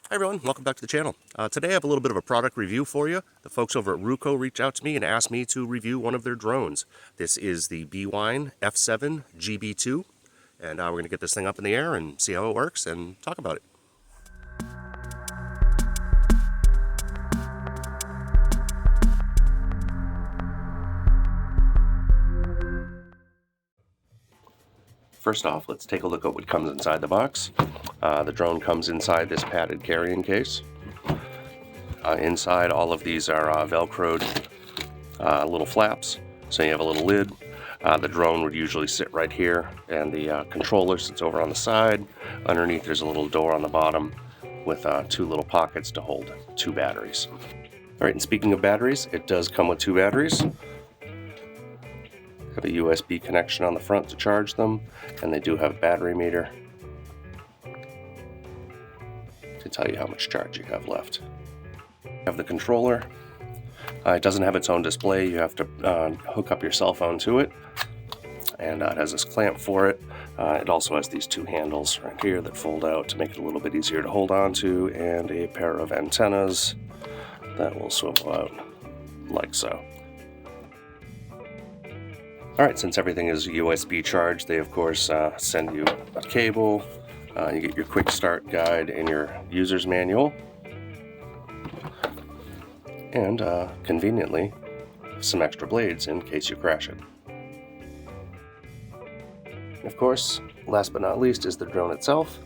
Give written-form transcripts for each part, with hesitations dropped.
Hi everyone, welcome back to the channel. Today I have a little bit of a product review for you. The folks over at Ruko reached out to me and asked me to review one of their drones. This is the Bwine F7GB2, and we're going to get this thing up in the air and see how it works and talk about it. First off, let's take a look at what comes inside the box. The drone comes inside this padded carrying case. Inside, all of these are velcroed little flaps, so you have a little lid. The drone would usually sit right here, and the controller sits over on the side. Underneath there's a little door on the bottom with two little pockets to hold two batteries. Alright, and speaking of batteries, it does come with two batteries. Have a USB connection on the front to charge them, and they do have a battery meter to tell you how much charge you have left. You have the controller. It doesn't have its own display. You have to hook up your cell phone to it, and it has this clamp for it. It also has these two handles right here that fold out to make it a little bit easier to hold on to, and a pair of antennas that will swivel out like so. Alright, since everything is USB charged, they of course send you a cable. You get your quick start guide and your user's manual. And conveniently, some extra blades in case you crash it. Of course, last but not least is the drone itself.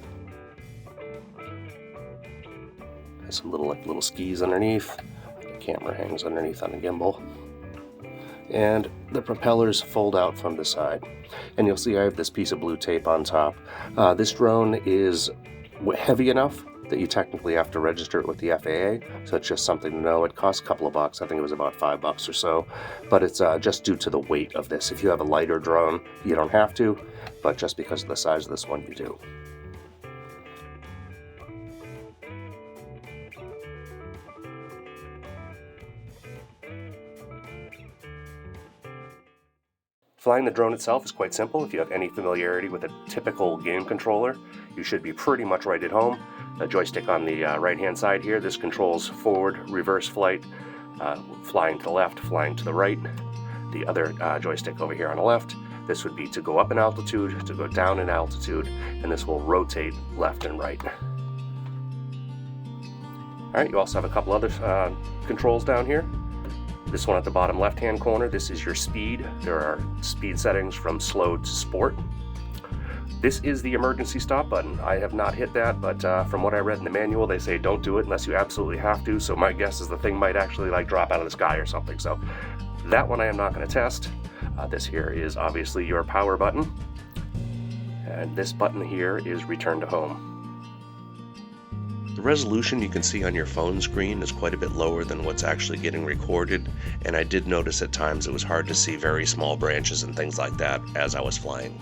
Has some little skis underneath. The camera hangs underneath on a gimbal. And the propellers fold out from the side. And you'll see I have this piece of blue tape on top. This drone is heavy enough that you technically have to register it with the FAA, so it's just something to know. It costs a couple of bucks. I think it was about $5 or so, but it's just due to the weight of this. If you have a lighter drone, you don't have to, but just because of the size of this one, you do. Flying the drone itself is quite simple. If you have any familiarity with a typical game controller, you should be pretty much right at home. The joystick on the right-hand side here, this controls forward, reverse flight, flying to the left, flying to the right. The other joystick over here on the left, this would be to go up in altitude, to go down in altitude, and this will rotate left and right. Alright, you also have a couple other controls down here. This one at the bottom left-hand corner, this is your speed. There are speed settings from slow to sport. This is the emergency stop button. I have not hit that, but from what I read in the manual, they say don't do it unless you absolutely have to, so my guess is the thing might actually like drop out of the sky or something, so that one I am not going to test. This here is obviously your power button, and this button here is return to home. The resolution you can see on your phone screen is quite a bit lower than what's actually getting recorded, and I did notice at times it was hard to see very small branches and things like that as I was flying.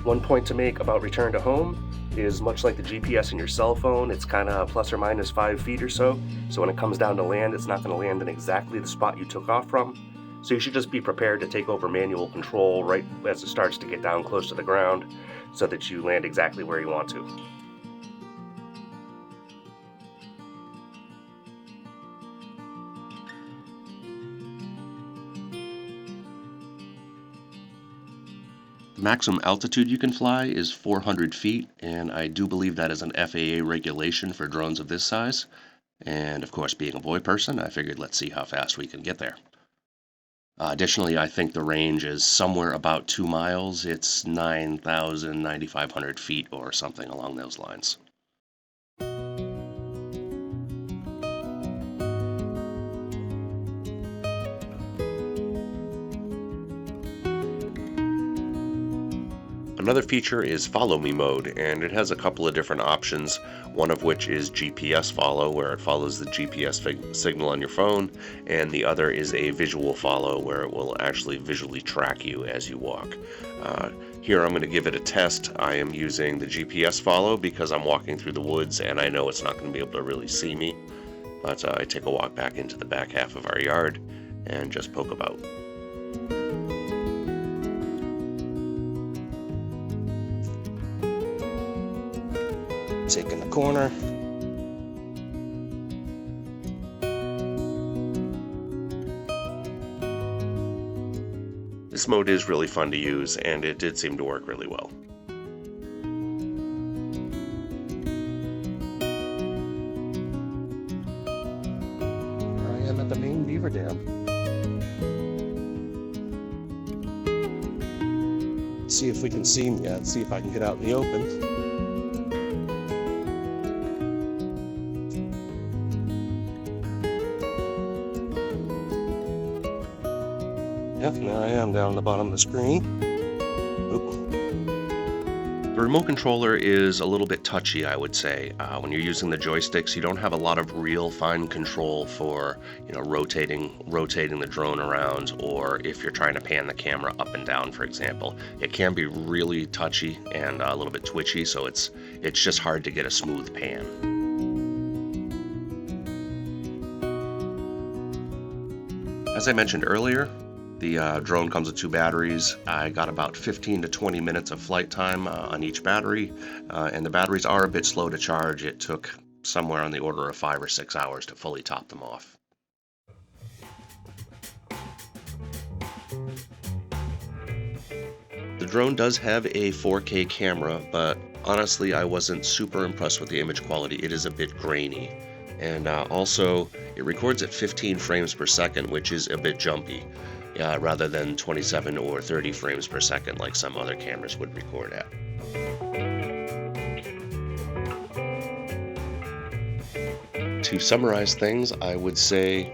One point to make about return to home is much like the GPS in your cell phone, it's kind of plus or minus 5 feet or so. So when it comes down to land, it's not going to land in exactly the spot you took off from. So you should just be prepared to take over manual control right as it starts to get down close to the ground so that you land exactly where you want to. The maximum altitude you can fly is 400 feet, and I do believe that is an FAA regulation for drones of this size. And of course, being a boy person, I figured let's see how fast we can get there. Additionally, I think the range is somewhere about 2 miles. It's 9,000, 9,500 feet or something along those lines. Another feature is follow me mode, and it has a couple of different options, one of which is GPS follow, where it follows the GPS signal on your phone, and the other is a visual follow, where it will actually visually track you as you walk. Here I'm going to give it a test. I am using the GPS follow because I'm walking through the woods and I know it's not going to be able to really see me, but I take a walk back into the back half of our yard and just poke about. Taking the corner. This mode is really fun to use, and it did seem to work really well. I am at the main beaver dam. See if we can see him yet, see if I can get out in the open. Yep, there I am down at the bottom of the screen. Oop. The remote controller is a little bit touchy, I would say. When you're using the joysticks, you don't have a lot of real fine control for, rotating the drone around, or if you're trying to pan the camera up and down, for example. It can be really touchy and a little bit twitchy, so it's just hard to get a smooth pan. As I mentioned earlier, the drone comes with 2 batteries. I got about 15 to 20 minutes of flight time on each battery, and the batteries are a bit slow to charge. It took somewhere on the order of 5 or 6 hours to fully top them off. The drone does have a 4K camera, but honestly I wasn't super impressed with the image quality. It is a bit grainy. And also, it records at 15 frames per second, which is a bit jumpy. Rather than 27 or 30 frames per second like some other cameras would record at. To summarize things, I would say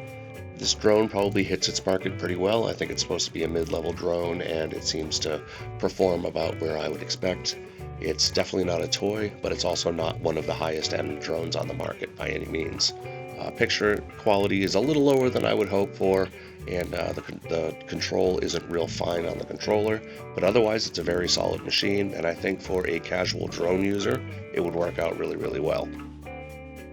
this drone probably hits its market pretty well. I think it's supposed to be a mid-level drone, and it seems to perform about where I would expect. It's definitely not a toy, but it's also not one of the highest end drones on the market by any means. Picture quality is a little lower than I would hope for, and the control isn't real fine on the controller, but otherwise it's a very solid machine, and I think for a casual drone user it would work out really, really well.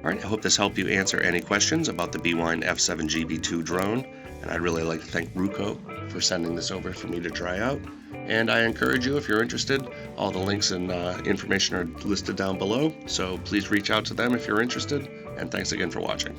Alright, I hope this helped you answer any questions about the Bwine F7GB2 drone, and I'd really like to thank Ruko for sending this over for me to try out. And I encourage you, if you're interested, all the links and information are listed down below, so please reach out to them if you're interested, and thanks again for watching.